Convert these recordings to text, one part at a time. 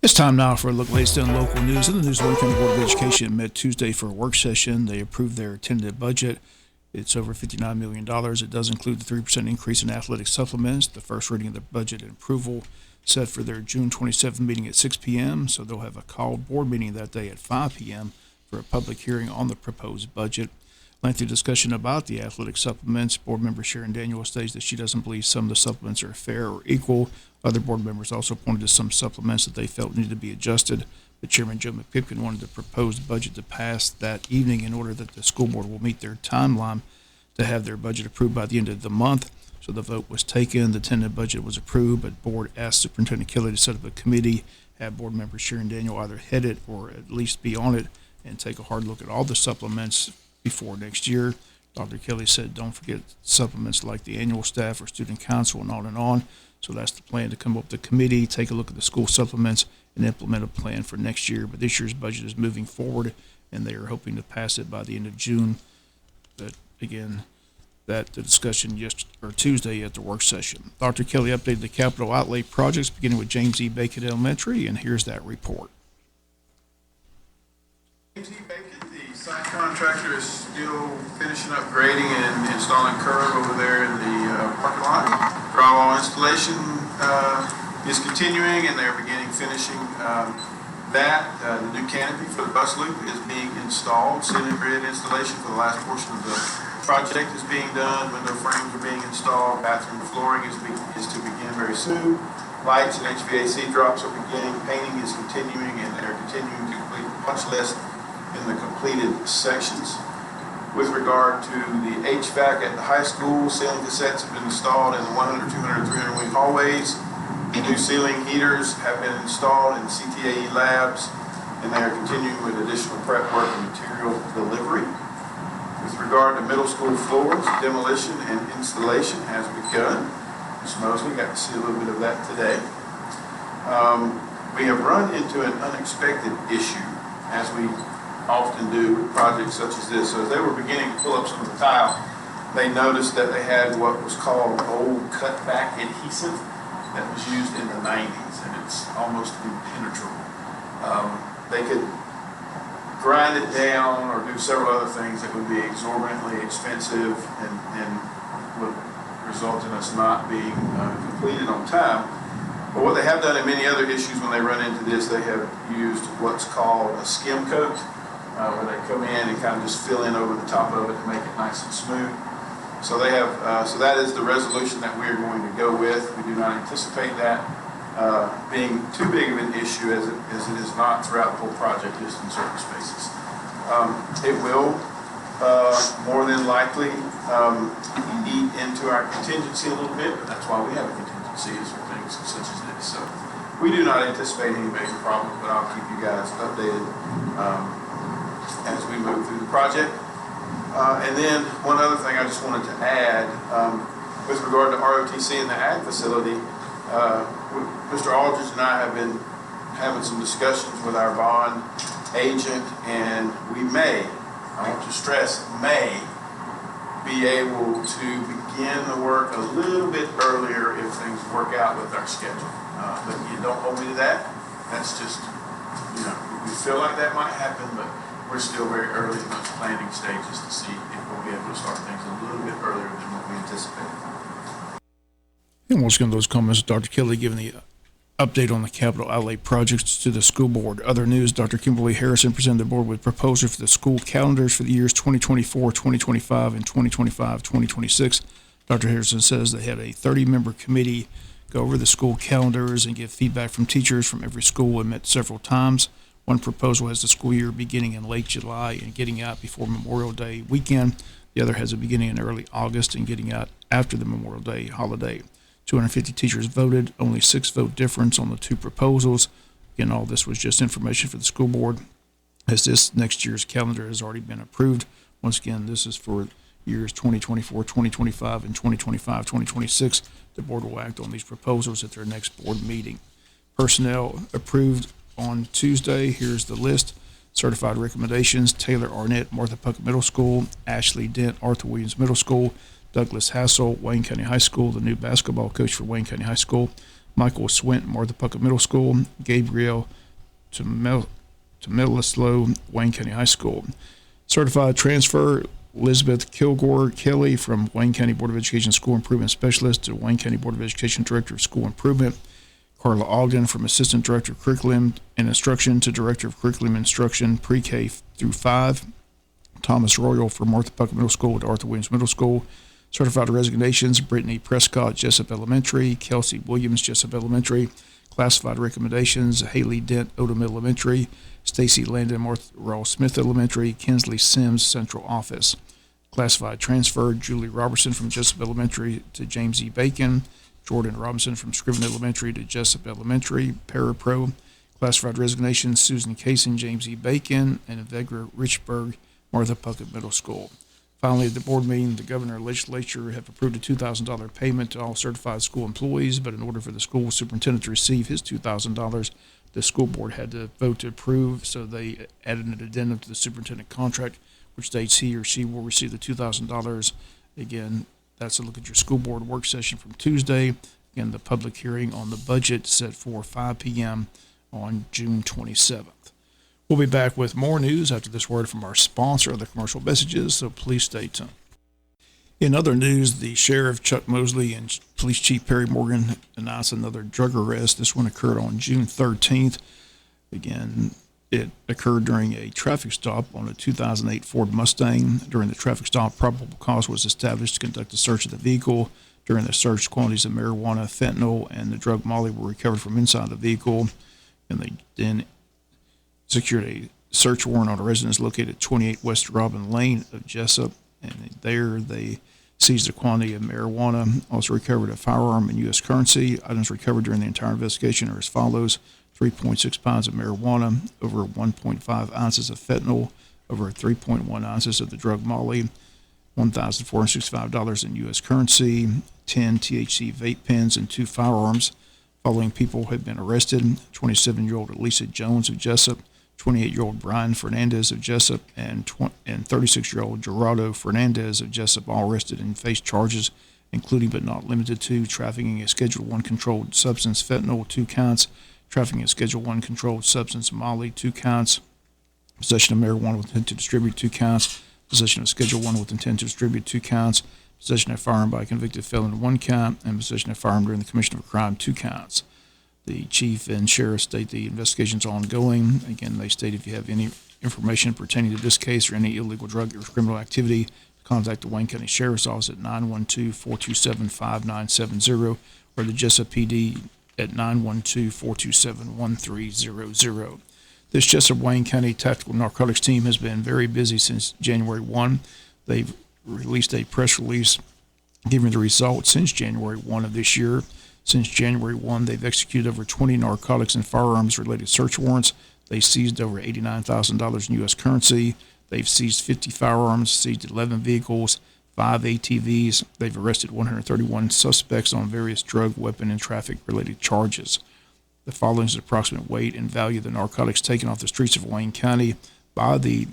It's time now for a look latest in local news. In the news, Wayne County Board of Education met Tuesday for a work session. They approved their tentative budget. It's over $59 million. It does include the 3% increase in athletic supplements. The first reading of the budget and approval set for their June 27th meeting at 6 p.m. So they'll have a called board meeting that day at 5 p.m. for a public hearing on the proposed budget. Lengthy discussion about the athletic supplements. Board member Sharon Daniel states that she doesn't believe some of the supplements are fair or equal. Other board members also pointed to some supplements that they felt needed to be adjusted. But Chairman Joe McPipkin wanted the proposed budget to pass that evening in order that the school board will meet their timeline to have their budget approved by the end of the month. So the vote was taken. The tentative budget was approved, but board asked Superintendent Kelly to set up a committee, have board member Sharon Daniel either head it or at least be on it, and take a hard look at all the supplements before next year. Dr. Kelly said, don't forget supplements like the annual staff or student council and on and on. So that's the plan, to come up with the committee, take a look at the school supplements, and implement a plan for next year. But this year's budget is moving forward, and they are hoping to pass it by the end of June. But again, that the discussion Tuesday at the work session. Dr. Kelly updated the capital outlay projects, beginning with James E. Bacon Elementary, and here's that report. James E. Bacon, the site contractor, is still finishing up grading and installing curb over there in the parking lot. Drywall installation is continuing, and they're finishing that. The new canopy for the bus loop is being installed. Ceiling grid installation for the last portion of the project is being done. Window frames are being installed. Bathroom flooring is to begin very soon. Lights and HVAC drops are beginning. Painting is continuing, and they're continuing to complete the punch list in the completed sections. With regard to the HVAC at the high school, ceiling cassettes have been installed in the 100, 200, 300 wing hallways. The new ceiling heaters have been installed in CTAE labs, and they are continuing with additional prep work and material delivery. With regard to middle school floors, demolition and installation has begun. Ms. Mosley got to see a little bit of that today. We have run into an unexpected issue, as we often do with projects such as this. So as they were beginning to pull up some of the tile, they noticed that they had what was called old cutback adhesive that was used in the 90s, and it's almost impenetrable. They could grind it down or do several other things that would be exorbitantly expensive and would result in us not being completed on time. But what they have done in many other issues when they run into this, they have used what's called a skim coat, where they come in and kind of just fill in over the top of it to make it nice and smooth. So they have, so that is the resolution that we are going to go with. We do not anticipate that being too big of an issue as it is not throughout the whole project, just in certain spaces. It will more than likely eat into our contingency a little bit, but that's why we have a contingency, is for things such as this. So we do not anticipate any major problems, but I'll keep you guys updated as we move through the project. And then one other thing I just wanted to add, with regard to ROTC and the ag facility, Mr. Aldridge and I have been having some discussions with our bond agent, and we may, I want to stress, may be able to begin the work a little bit earlier if things work out with our schedule. But you don't hold me to that. That's just, we feel like that might happen, but we're still very early in those planning stages to see if we'll be able to start things a little bit earlier than what we anticipated. And once again, those comments, Dr. Kelly giving the update on the capital outlay projects to the school board. Other news, Dr. Kimberly Harrison presented the board with proposal for the school calendars for the years 2024, 2025, and 2025, 2026. Dr. Harrison says they had a 30-member committee go over the school calendars and get feedback from teachers from every school, and met several times. One proposal has the school year beginning in late July and getting out before Memorial Day weekend. The other has a beginning in early August and getting out after the Memorial Day holiday. 250 teachers voted, only 6 vote difference on the two proposals. Again, all this was just information for the school board, as this next year's calendar has already been approved. Once again, this is for years 2024, 2025, and 2025, 2026. The board will act on these proposals at their next board meeting. Personnel approved on Tuesday. Here's the list. Certified recommendations: Taylor Arnett, Martha Puckett Middle School; Ashley Dent, Arthur Williams Middle School; Douglas Hassel, Wayne County High School, the new basketball coach for Wayne County High School; Michael Swint, Martha Puckett Middle School, Gabriel Tomilislo, Wayne County High School. Certified transfer, Elizabeth Kilgore Kelly from Wayne County Board of Education School Improvement Specialist to Wayne County Board of Education Director of School Improvement. Carla Ogden from Assistant Director of Curriculum and Instruction to Director of Curriculum and Instruction, Pre-K through 5. Thomas Royal from Martha Puckett Middle School to Arthur Williams Middle School. Certified resignations, Brittany Prescott, Jesup Elementary, Kelsey Williams, Jesup Elementary. Classified recommendations, Haley Dent, Odom Elementary, Stacy Landon, Martha Ross Smith Elementary, Kinsley Sims, Central Office. Classified transfer, Julie Robertson from Jesup Elementary to James E. Bacon, Jordan Robinson from Scriven Elementary to Jesup Elementary, Parapro. Classified resignations, Susan Kaysen, James E. Bacon, and Vegra Richburg, Martha Puckett Middle School. Finally, at the board meeting, the governor and legislature have approved a $2,000 payment to all certified school employees, but in order for the school superintendent to receive his $2,000, the school board had to vote to approve, so they added an addendum to the superintendent contract, which states he or she will receive the $2,000. Again, that's a look at your school board work session from Tuesday. Again, the public hearing on the budget set for 5 p.m. on June 27th. We'll be back with more news after this word from our sponsor of the commercial messages, so please stay tuned. In other news, the Sheriff Chuck Mosley and Police Chief Perry Morgan announced another drug arrest. This one occurred on June 13th. Again, it occurred during a traffic stop on a 2008 Ford Mustang. During the traffic stop, probable cause was established to conduct a search of the vehicle. During the search, quantities of marijuana, fentanyl, and the drug Molly were recovered from inside the vehicle, and they then secured a search warrant on a residence located at 28 West Robin Lane of Jesup, and there they seized a quantity of marijuana, also recovered a firearm and U.S. currency. Items recovered during the entire investigation are as follows: 3.6 pounds of marijuana, over 1.5 ounces of fentanyl, over 3.1 ounces of the drug Molly, $1,465 in U.S. currency, 10 THC vape pens, and 2 firearms. Following people have been arrested: 27-year-old Elisa Jones of Jesup, 28-year-old Brian Fernandez of Jesup, and 36-year-old Gerardo Fernandez of Jesup, all arrested and face charges, including but not limited to trafficking a Schedule I controlled substance fentanyl, 2 counts, trafficking a Schedule I controlled substance Molly, 2 counts, possession of marijuana with intent to distribute, 2 counts, possession of Schedule I with intent to distribute, 2 counts, possession of firearm by a convicted felon, 1 count, and possession of firearm during the commission of a crime, 2 counts. The chief and sheriff state the investigation is ongoing. Again, they state if you have any information pertaining to this case or any illegal drug or criminal activity, contact the Wayne County Sheriff's Office at 912-427-5970 or the Jesup PD at 912-427-1300. This Jesup Wayne County Tactical Narcotics Team has been very busy since January 1. They've released a press release giving the results since January 1 of this year. Since January 1, they've executed over 20 narcotics and firearms-related search warrants. They seized over $89,000 in U.S. currency. They've seized 50 firearms, seized 11 vehicles, 5 ATVs. They've arrested 131 suspects on various drug, weapon, and traffic-related charges. The following is the approximate weight and value of the narcotics taken off the streets of Wayne County by the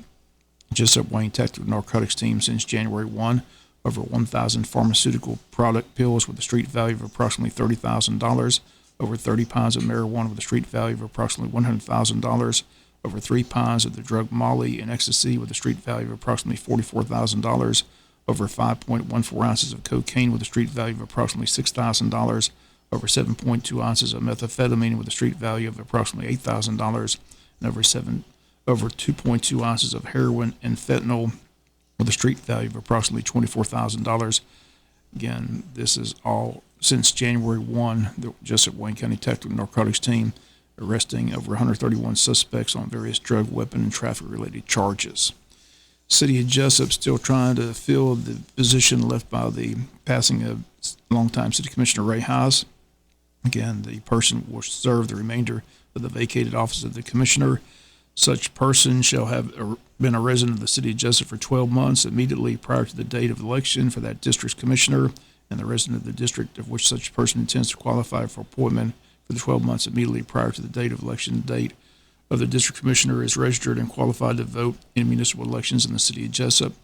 Jesup Wayne Tactical Narcotics Team since January 1. Over 1,000 pharmaceutical product pills with a street value of approximately $30,000, over 30 pounds of marijuana with a street value of approximately $100,000, over 3 pounds of the drug Molly and ecstasy with a street value of approximately $44,000, over 5.14 ounces of cocaine with a street value of approximately $6,000, over 7.2 ounces of methamphetamine with a street value of approximately $8,000, and over 2.2 ounces of heroin and fentanyl with a street value of approximately $24,000. Again, this is all since January 1, the Jesup Wayne County Tactical Narcotics Team arresting over 131 suspects on various drug, weapon, and traffic-related charges. City of Jesup still trying to fill the position left by the passing of longtime City Commissioner Ray Haas. Again, the person will serve the remainder of the vacated office of the Commissioner. Such person shall have been a resident of the City of Jesup for 12 months immediately prior to the date of election for that district's commissioner, and the resident of the district of which such person intends to qualify for appointment for the 12 months immediately prior to the date of election date of the district commissioner is registered and qualified to vote in municipal elections in the City of Jesup.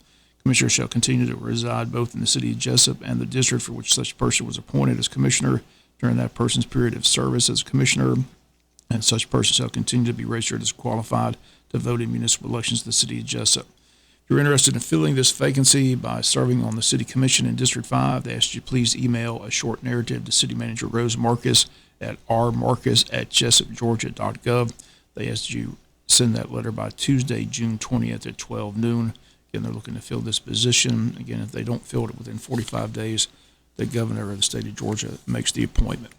Commissioner shall continue to reside both in the City of Jesup and the district for which such person was appointed as commissioner during that person's period of service as a commissioner, and such person shall continue to be registered as qualified to vote in municipal elections of the city of Jesup. If you're interested in filling this vacancy by serving on the City Commission in District 5, they ask you please email a short narrative to City Manager Rose Marcus at rmarcus@jesupgeorgia.gov. They ask you send that letter by Tuesday, June 20th at 12 noon. Again, they're looking to fill this position. Again, if they don't fill it within 45 days, the governor of the state of Georgia makes the appointment.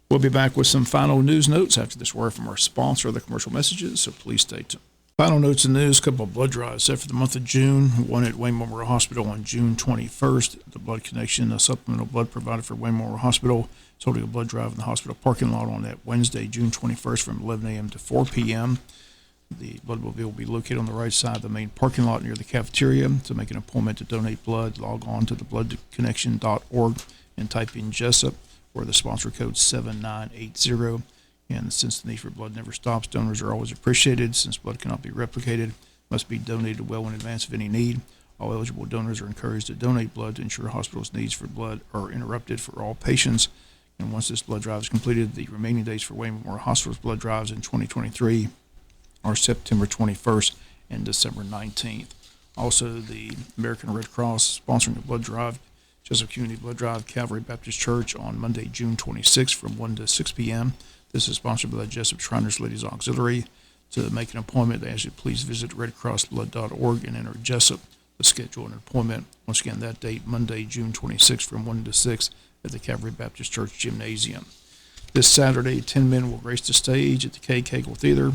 We'll be back with some final news notes after this word from our sponsor, the commercial messages, so please stay tuned. Final notes and news, a couple of blood drives set for the month of June. One at Wayne Memorial Hospital on June 21st. The Blood Connection, a supplemental blood provided for Wayne Memorial Hospital, is holding a blood drive in the hospital parking lot on that Wednesday, June 21st from 11 a.m. to 4 p.m. The bloodmobile will be located on the right side of the main parking lot near the cafeteria. To make an appointment to donate blood, log on to thebloodconnection.org and type in Jesup or the sponsor code 7980. And since the need for blood never stops, donors are always appreciated. Since blood cannot be replicated, must be donated well in advance of any need. All eligible donors are encouraged to donate blood to ensure hospitals' needs for blood are interrupted for all patients. And once this blood drive is completed, the remaining dates for Wayne Memorial Hospital's blood drives in 2023 are September 21st and December 19th. Also, the American Red Cross sponsoring a blood drive, Jesup Community Blood Drive, Calvary Baptist Church on Monday, June 26th from 1 to 6 p.m. This is sponsored by the Jesup Shriners Ladies Auxiliary. To make an appointment, they ask you please visit redcrossblood.org and enter Jesup to schedule an appointment. Once again, that date, Monday, June 26th from 1 to 6 at the Calvary Baptist Church Gymnasium. This Saturday, 10 men will grace the stage at the K. Cagle Theater,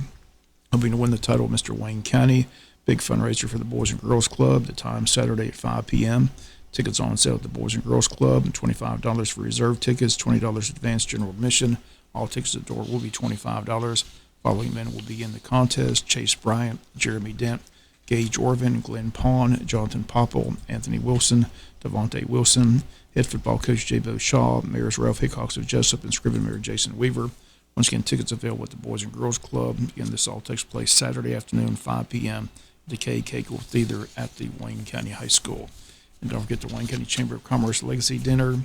hoping to win the title of Mr. Wayne County. Big fundraiser for the Boys and Girls Club. The time Saturday at 5 p.m. Tickets on sale at the Boys and Girls Club, and $25 for reserve tickets, $20 advanced general admission. All tickets at the door will be $25. Following men will begin the contest: Chase Bryant, Jeremy Dent, Gage Orvin, Glenn Pawn, Jonathan Popple, Anthony Wilson, Devontae Wilson, head football coach J-Bo Shaw, Mayor's Ralph Hickox of Jesup, and Scriven Mayor Jason Weaver. Once again, tickets available at the Boys and Girls Club. Again, this all takes place Saturday afternoon, 5 p.m. at the K. Cagle Theater at the Wayne County High School. And don't forget the Wayne County Chamber of Commerce Legacy Dinner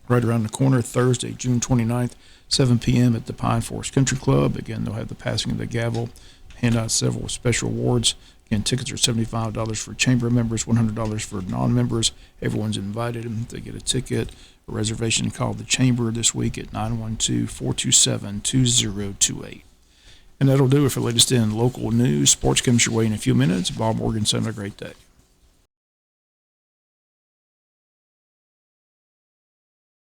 right around the corner, Thursday, June 29th, 7 p.m. at the Pine Forest Country Club. Again, they'll have the passing of the gavel, hand out several special awards. Again, tickets are $75 for chamber members, $100 for non-members. Everyone's invited to get a ticket. A reservation, call the chamber this week at 912-427-2028. And that'll do it for latest in local news. Sports comes your way in a few minutes. Bob Morgan, have a great day.